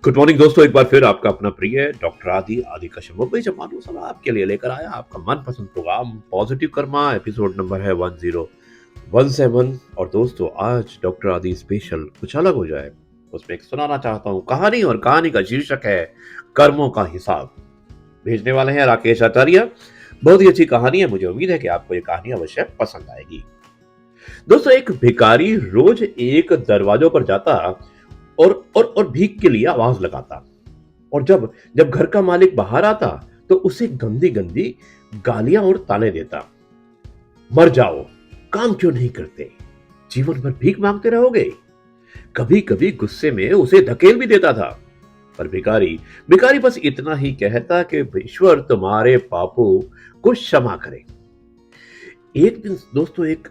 Good morning दोस्तों, एक बार फिर आपका अपना प्रिय डॉक्टर आदि आदि कश्यप मुंबई से मानो सलाह आपके लिए लेकर आया आपका मनपसंद program positive karma. Episode number है 1017। और दोस्तों, आज डॉक्टर आदि स्पेशल कुछ अलग हो जाए उसमें एक सुनाना चाहता हूँ कहानी, और कहानी का शीर्षक है कर्मों का हिसाब। भेजने वाले हैं राकेश आचार्य। बहुत ही अच्छी कहानी है, मुझे उम्मीद है कि आपको ये कहानी अवश्य पसंद आएगी। दोस्तों, एक भिखारी रोज एक दरवाजों पर जाता और भीख के लिए आवाज लगाता। और जब जब घर का मालिक बाहर आता तो उसे गंदी गंदी गालियां और ताने देता। मर जाओ, काम क्यों नहीं करते, जीवन भर भीख मांगते रहोगे। कभी कभी गुस्से में उसे धकेल भी देता था। पर भिखारी भिखारी बस इतना ही कहता कि ईश्वर तुम्हारे पापों को क्षमा करे। एक दिन दोस्तों, एक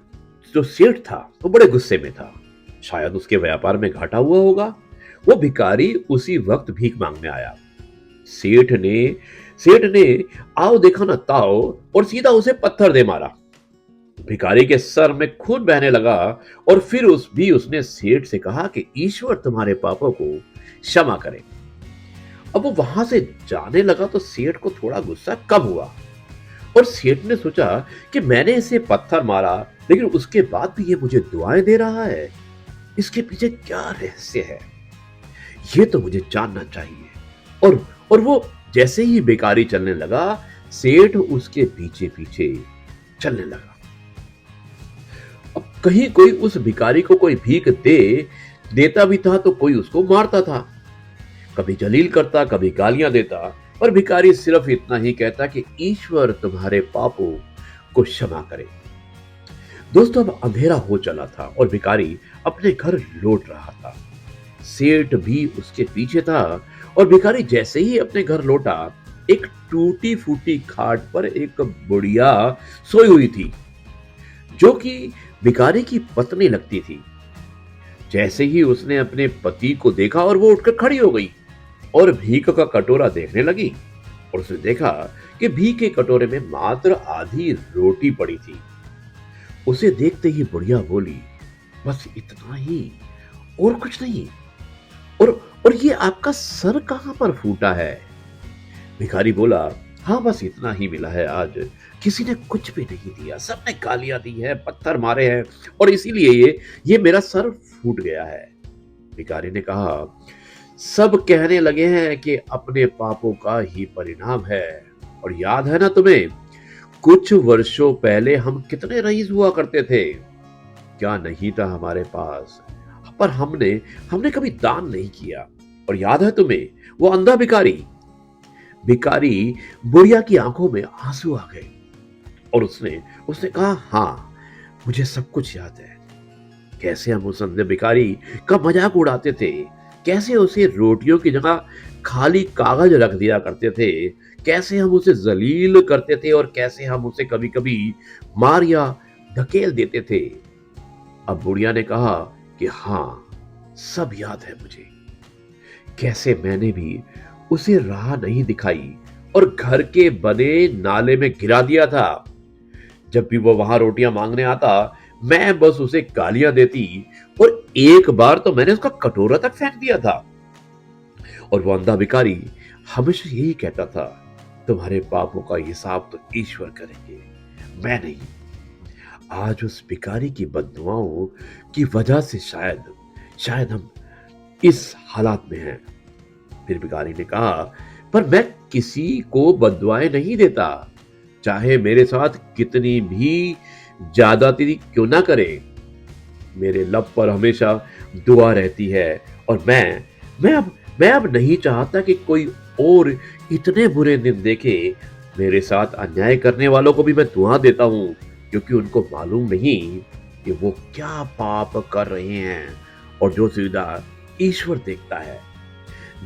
जो सेठ था वो बड़े गुस्से में था। शायद उसके व्यापार में घाटा हुआ होगा। वो भिखारी उसी वक्त भीख मांगने आया। सेठ ने सेठ ने आओ देखा ना ताओ और सीधा उसे पत्थर दे मारा। भिखारी के सर में खून बहने लगा। और फिर उसने सेठ से कहा कि ईश्वर तुम्हारे पापों को क्षमा करे। अब वो वहां से जाने लगा तो सेठ को थोड़ा गुस्सा कम हुआ। और सेठ ने सोचा कि मैंने इसे पत्थर मारा, लेकिन उसके बाद भी ये मुझे दुआएं दे रहा है। इसके पीछे क्या रहस्य है, ये तो मुझे जानना चाहिए। और वो जैसे ही भिखारी चलने लगा, सेठ उसके पीछे पीछे चलने लगा। अब कहीं कोई उस भिखारी को कोई भीख देता भी था तो कोई उसको मारता था। कभी जलील करता, कभी गालियां देता। पर भिखारी सिर्फ इतना ही कहता कि ईश्वर तुम्हारे पापों को क्षमा करे। दोस्तों, अब अंधेरा हो चला था और भिखारी अपने घर लौट रहा था। सेठ भी उसके पीछे था। और भिखारी जैसे ही अपने घर लौटा, एक टूटी फूटी खाट पर एक बुढ़िया सोई हुई थी, जो कि भिखारी की पत्नी लगती थी। जैसे ही उसने अपने पति को देखा और वो उठकर खड़ी हो गई और भीख का कटोरा देखने लगी। और उसने देखा कि भीख के कटोरे में मात्र आधी रोटी पड़ी थी। उसे देखते ही बुढ़िया बोली, बस इतना ही, और कुछ नहीं। और ये आपका सर कहां पर फूटा है? भिखारी बोला, हाँ बस इतना ही मिला है आज। किसी ने कुछ भी नहीं दिया, सबने गालियां दी है, पत्थर मारे हैं, और इसीलिए ये मेरा सर फूट गया है। भिखारी ने कहा, सब कहने लगे हैं कि अपने पापों का ही परिणाम है। और याद है ना तुम्हें, कुछ वर्षों पहले हम कितने रईस हुआ करते थे। क्या नहीं था हमारे पास, पर हमने हमने कभी दान नहीं किया। और याद है तुम्हें वो अंधा भिखारी भिखारी बुढ़िया की आंखों में आंसू आ गए। और उसने उसने कहा, हाँ मुझे सब कुछ याद है। कैसे हम उस अंधे भिखारी का मजाक उड़ाते थे, कैसे उसे रोटियों की जगह खाली कागज रख दिया करते थे, कैसे हम उसे जलील करते थे, और कैसे हम उसे कभी कभी मार या धकेल देते थे। अब बुढ़िया ने कहा कि हाँ, सब याद है मुझे। कैसे मैंने भी उसे राह नहीं दिखाई और घर के बने नाले में गिरा दिया था। जब भी वो वहां रोटियां मांगने आता, मैं बस उसे गालियां देती, और एक बार तो मैंने उसका कटोरा तक फेंक दिया था। और वो अंधा भिखारी हमेशा यही कहता था, तुम्हारे पापों का हिसाब तो ईश्वर करेंगे, मैं नहीं। आज उस भिखारी की बददुआओं की वजह से शायद शायद हम इस हालात में हैं। फिर भिखारी ने कहा, पर मैं किसी को बददुआएं नहीं देता, चाहे मेरे साथ कितनी भी ज्यादती क्यों ना करे। मेरे लब पर हमेशा दुआ रहती है। और मैं अब नहीं चाहता कि कोई और इतने बुरे दिन देखे। मेरे साथ अन्याय करने वालों को भी मैं दुआ देता हूं, क्योंकि उनको मालूम नहीं कि वो क्या पाप कर रहे हैं, और जो सीधा ईश्वर देखता है।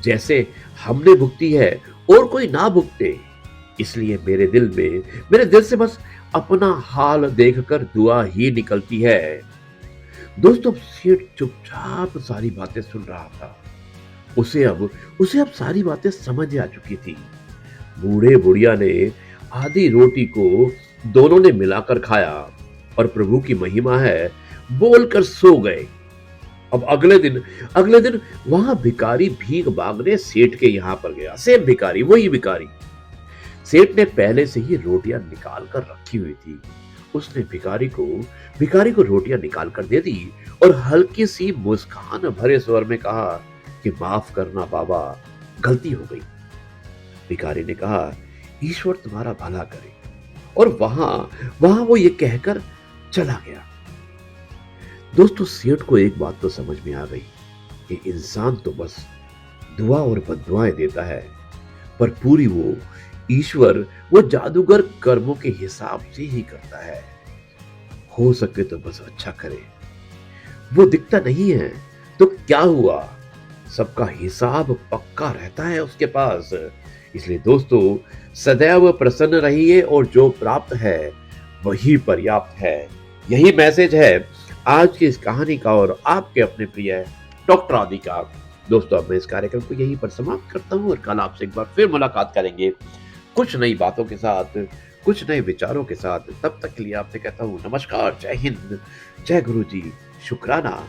जैसे हमने भुगती है और कोई ना भुगते, इसलिए मेरे दिल से बस अपना हाल देखकर दुआ ही निकलती है। दोस्तों, सेठ चुपचाप सारी बातें सुन रहा था। उसे अब सारी बातें समझ आ चुकी थी। बूढ़े बुढ़िया ने आधी रोटी को दोनों ने मिलाकर खाया और प्रभु की महिमा है बोलकर सो गए। अब अगले दिन वहां भिखारी भीख मांगने सेठ के यहां पर गया। सेम भिखारी, वही भिखारी। सेठ ने पहले से ही रोटियां निकाल कर रखी हुई थी। उसने भिखारी को रोटियां निकाल कर दे दी और हल्की सी मुस्कान भरे स्वर में कहा कि माफ करना बाबा, गलती हो गई। भिखारी ने कहा, ईश्वर तुम्हारा भला करे। और वहां वहां वो ये कहकर चला गया। दोस्तों, सेठ को एक बात तो समझ में आ गई कि इंसान तो बस दुआ और बद्दुआएं देता है, पर पूरी ईश्वर, वो जादूगर कर्मों के हिसाब से ही करता है। हो सके तो बस अच्छा करे। वो दिखता नहीं है तो क्या हुआ, सबका हिसाब पक्का रहता है उसके पास। इसलिए दोस्तों, सदैव प्रसन्न रहिए और जो प्राप्त है वही पर्याप्त है। यही मैसेज है आज की इस कहानी का और आपके अपने प्रिय डॉक्टर आदि का। दोस्तों, अब मैं इस कार्यक्रम को यहीं पर समाप्त करता हूँ और कल आपसे एक बार फिर मुलाकात करेंगे कुछ नई बातों के साथ, कुछ नए विचारों के साथ। तब तक के लिए आपसे कहता हूँ नमस्कार, जय हिंद, जय गुरु जी, शुक्राना।